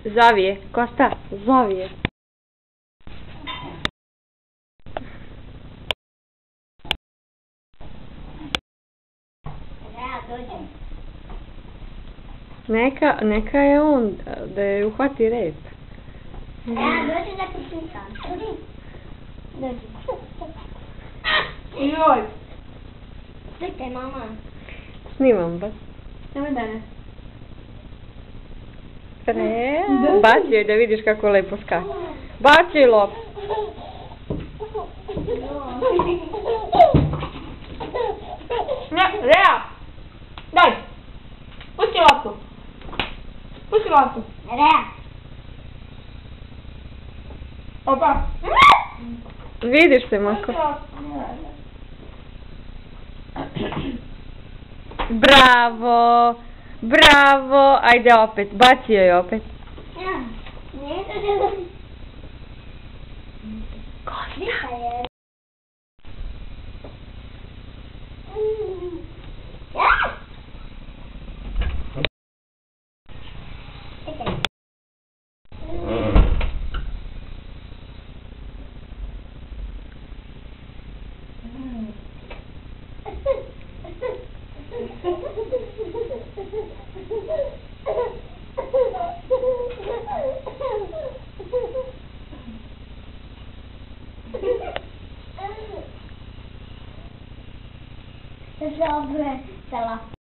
Zovi je, Kosta, zovi je. Neka je on, da je uhvati rep. Dođi da ti slikam. Dođi. Joj. Slikaj, mama. Snimam vas. Nemoj mene. Bacio je da vidiš kako lepo skače. Bacio je lop. Ne, Rea. Daj. Pusti loptu. Pusti loptu. Rea. Opa. Vidiš se, Mako. Bravo. Bravo. Ajde opet. Bacio je opet. Kosta. Dobre, cela.